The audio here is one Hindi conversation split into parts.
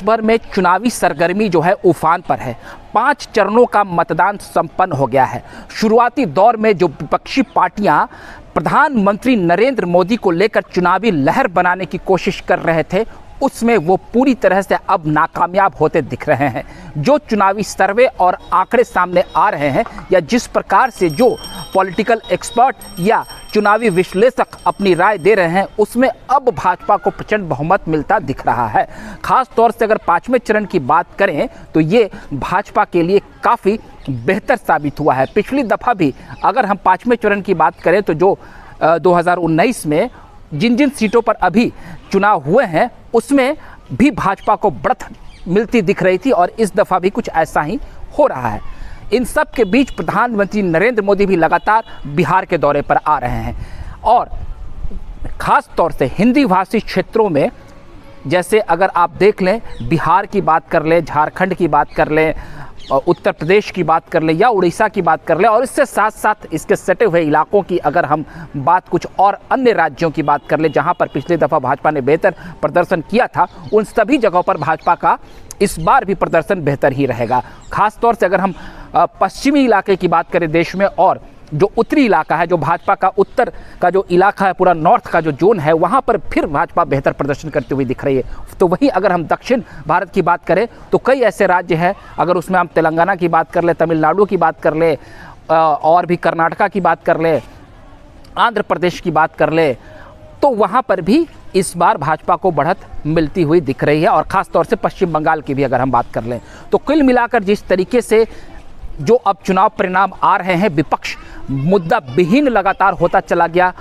भर में चुनावी सरगर्मी जो है उफान पर है। 5 चरणों का मतदान संपन्न हो गया है। शुरुआती दौर में जो विपक्षी पार्टियां प्रधानमंत्री नरेंद्र मोदी को लेकर चुनावी लहर बनाने की कोशिश कर रहे थे, उसमें वो पूरी तरह से अब नाकामयाब होते दिख रहे हैं। जो चुनावी सर्वे और आंकड़े सामने आ रहे हैं या जिस प्रकार से जो पॉलिटिकल एक्सपर्ट या चुनावी विश्लेषक अपनी राय दे रहे हैं, उसमें अब भाजपा को प्रचंड बहुमत मिलता दिख रहा है। खास तौर से अगर 5वें चरण की बात करें तो ये भाजपा के लिए काफ़ी बेहतर साबित हुआ है। पिछली दफ़ा भी अगर हम 5वें चरण की बात करें तो जो 2019 में जिन जिन सीटों पर अभी चुनाव हुए हैं उसमें भी भाजपा को बढ़त मिलती दिख रही थी और इस दफ़ा भी कुछ ऐसा ही हो रहा है। इन सब के बीच प्रधानमंत्री नरेंद्र मोदी भी लगातार बिहार के दौरे पर आ रहे हैं और ख़ास तौर से हिंदी भाषी क्षेत्रों में, जैसे अगर आप देख लें बिहार की बात कर लें, झारखंड की बात कर लें, उत्तर प्रदेश की बात कर लें या उड़ीसा की बात कर लें और इससे साथ साथ इसके सटे हुए इलाकों की अगर हम बात कुछ और अन्य राज्यों की बात कर लें जहां पर पिछली दफ़ा भाजपा ने बेहतर प्रदर्शन किया था, उन सभी जगहों पर भाजपा का इस बार भी प्रदर्शन बेहतर ही रहेगा। खास तौर से अगर हम पश्चिमी इलाके की बात करें देश में और जो उत्तरी इलाका है, जो भाजपा का उत्तर का जो इलाका है, पूरा नॉर्थ का जो जोन है, वहाँ पर फिर भाजपा बेहतर प्रदर्शन करते हुए दिख रही है। तो वहीं अगर हम दक्षिण भारत की बात करें तो कई ऐसे राज्य हैं, अगर उसमें हम तेलंगाना की बात कर लें, तमिलनाडु की बात कर लें और भी कर्नाटका की बात कर लें, आंध्र प्रदेश की बात कर लें, तो वहाँ पर भी इस बार भाजपा को बढ़त मिलती हुई दिख रही है। और ख़ास तौर से पश्चिम बंगाल की भी अगर हम बात कर लें तो कुल मिलाकर जिस तरीके से जो अब चुनाव परिणाम आ रहे हैं, विपक्ष मुद्दा विहीन लगातार होता चला गया।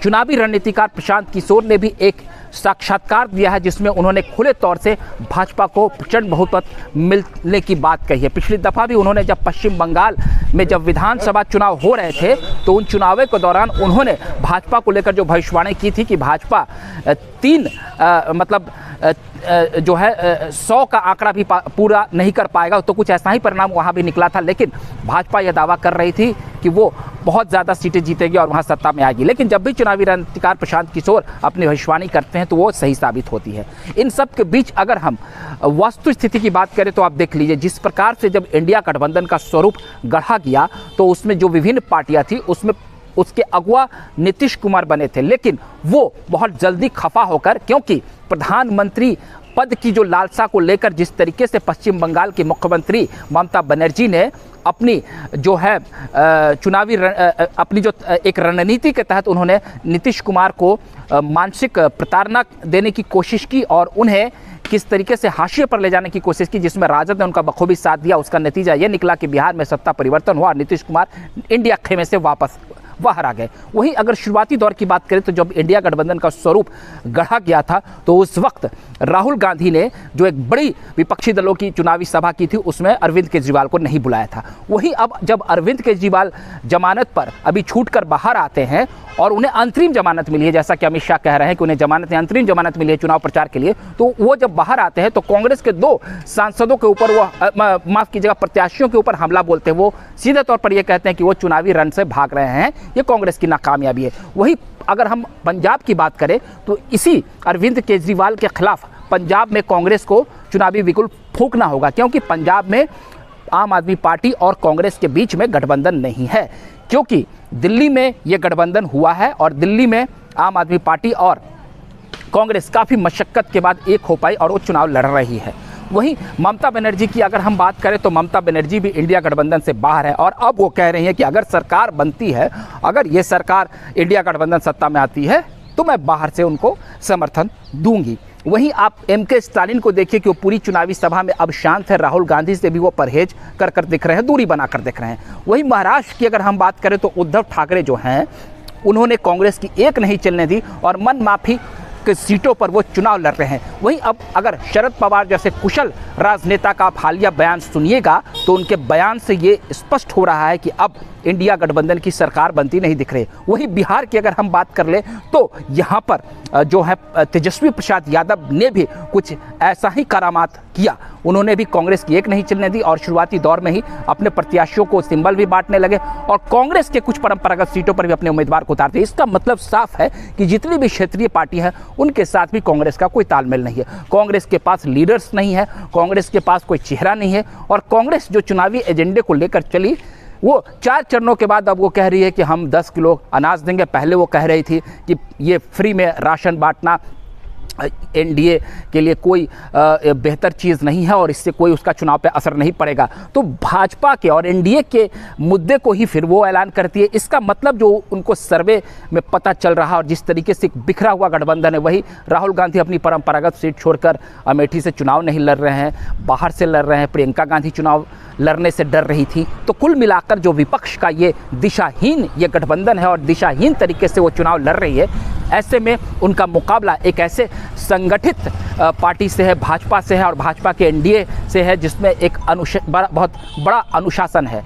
चुनावी रणनीतिकार प्रशांत किशोर ने भी एक साक्षात्कार दिया है जिसमें उन्होंने खुले तौर से भाजपा को प्रचंड बहुमत मिलने की बात कही है। पिछली दफ़ा भी उन्होंने जब पश्चिम बंगाल में जब विधानसभा चुनाव हो रहे थे तो उन चुनावों के दौरान उन्होंने भाजपा को लेकर जो भविष्यवाणी की थी कि भाजपा 100 का आंकड़ा भी पूरा नहीं कर पाएगा, तो कुछ ऐसा ही परिणाम वहाँ भी निकला था। लेकिन भाजपा यह दावा कर रही थी कि वो बहुत ज़्यादा सीटें जीतेगी और वहाँ सत्ता में आएगी। लेकिन जब भी चुनावी रणनीतिकार प्रशांत किशोर अपनी भविष्यवाणी करते हैं तो वो सही साबित होती है। इन सब के बीच अगर हम वस्तु स्थिति की बात करें तो आप देख लीजिए, जिस प्रकार से जब इंडिया गठबंधन का स्वरूप गढ़ा गया तो उसमें जो विभिन्न पार्टियाँ थी उसमें उसके अगुवा नीतीश कुमार बने थे, लेकिन वो बहुत जल्दी खफा होकर, क्योंकि प्रधानमंत्री पद की जो लालसा को लेकर जिस तरीके से पश्चिम बंगाल की मुख्यमंत्री ममता बनर्जी ने अपनी जो है चुनावी अपनी जो एक रणनीति के तहत उन्होंने नीतीश कुमार को मानसिक प्रताड़ना देने की कोशिश की और उन्हें किस तरीके से हाशिए पर ले जाने की कोशिश की, जिसमें राजद ने उनका बखूबी साथ दिया। उसका नतीजा ये निकला कि बिहार में सत्ता परिवर्तन हुआ, नीतीश कुमार इंडिया खेमे से वापस बाहर आ गए। वहीं अगर शुरुआती दौर की बात करें तो जब इंडिया गठबंधन का स्वरूप गढ़ा गया था तो उस वक्त राहुल गांधी ने जो एक बड़ी विपक्षी दलों की चुनावी सभा की थी उसमें अरविंद केजरीवाल को नहीं बुलाया था। वहीं अब जब अरविंद केजरीवाल जमानत पर अभी छूट कर बाहर आते हैं और उन्हें अंतरिम जमानत मिली है, जैसा कि अमित शाह कह रहे हैं कि उन्हें अंतरिम जमानत मिली है चुनाव प्रचार के लिए, तो वो जब बाहर आते हैं तो कांग्रेस के 2 सांसदों के ऊपर वो माफ़ कीजिएगा प्रत्याशियों के ऊपर हमला बोलते हैं। वो सीधे तौर पर ये कहते हैं कि वो चुनावी रण से भाग रहे हैं, ये कांग्रेस की नाकामयाबी है। वही अगर हम पंजाब की बात करें तो इसी अरविंद केजरीवाल के खिलाफ पंजाब में कांग्रेस को चुनावी बिगुल फूंकना होगा, क्योंकि पंजाब में आम आदमी पार्टी और कांग्रेस के बीच में गठबंधन नहीं है, क्योंकि दिल्ली में ये गठबंधन हुआ है और दिल्ली में आम आदमी पार्टी और कांग्रेस काफ़ी मशक्क़त के बाद एक हो पाई और वो चुनाव लड़ रही है। वहीं ममता बनर्जी की अगर हम बात करें तो ममता बनर्जी भी इंडिया गठबंधन से बाहर है और अब वो कह रही हैं कि अगर सरकार बनती है, अगर ये सरकार इंडिया गठबंधन सत्ता में आती है तो मैं बाहर से उनको समर्थन दूंगी। वहीं आप एमके स्टालिन को देखिए कि वो पूरी चुनावी सभा में अब शांत है, राहुल गांधी से भी वो परहेज कर दिख रहे हैं, दूरी बनाकर दिख रहे हैं। वहीं महाराष्ट्र की अगर हम बात करें तो उद्धव ठाकरे जो हैं उन्होंने कांग्रेस की एक नहीं चलने दी और मन माफी के सीटों पर वो चुनाव लड़ रहे हैं। वहीं अब अगर शरद पवार जैसे कुशल राजनेता का आप हालिया बयान सुनिएगा तो उनके बयान से ये स्पष्ट हो रहा है कि अब इंडिया गठबंधन की सरकार बनती नहीं दिख रही। वहीं बिहार की अगर हम बात कर ले तो यहाँ पर जो है तेजस्वी प्रसाद यादव ने भी कुछ ऐसा ही करामात किया। उन्होंने भी कांग्रेस की एक नहीं चलने दी और शुरुआती दौर में ही अपने प्रत्याशियों को सिंबल भी बांटने लगे और कांग्रेस के कुछ परंपरागत सीटों पर भी अपने उम्मीदवार को उतारते। इसका मतलब साफ है कि जितनी भी क्षेत्रीय पार्टी है उनके साथ भी कांग्रेस का कोई तालमेल नहीं है। कांग्रेस के पास लीडर्स नहीं है, कांग्रेस के पास कोई चेहरा नहीं है और कांग्रेस जो चुनावी एजेंडे को लेकर चली वो 4 चरणों के बाद अब वो कह रही है कि हम 10 किलो अनाज देंगे। पहले वो कह रही थी कि ये फ्री में राशन बांटना एनडीए के लिए कोई बेहतर चीज़ नहीं है और इससे कोई उसका चुनाव पे असर नहीं पड़ेगा। तो भाजपा के और एनडीए के मुद्दे को ही फिर वो ऐलान करती है। इसका मतलब जो उनको सर्वे में पता चल रहा है और जिस तरीके से बिखरा हुआ गठबंधन है, वही राहुल गांधी अपनी परंपरागत सीट छोड़कर अमेठी से चुनाव नहीं लड़ रहे हैं, बाहर से लड़ रहे हैं। प्रियंका गांधी चुनाव लड़ने से डर रही थी। तो कुल मिलाकर जो विपक्ष का ये दिशाहीन ये गठबंधन है और दिशाहीन तरीके से वो चुनाव लड़ रही है, ऐसे में उनका मुकाबला एक ऐसे संगठित पार्टी से है, भाजपा से है और भाजपा के एनडीए से है जिसमें एक बहुत बड़ा अनुशासन है।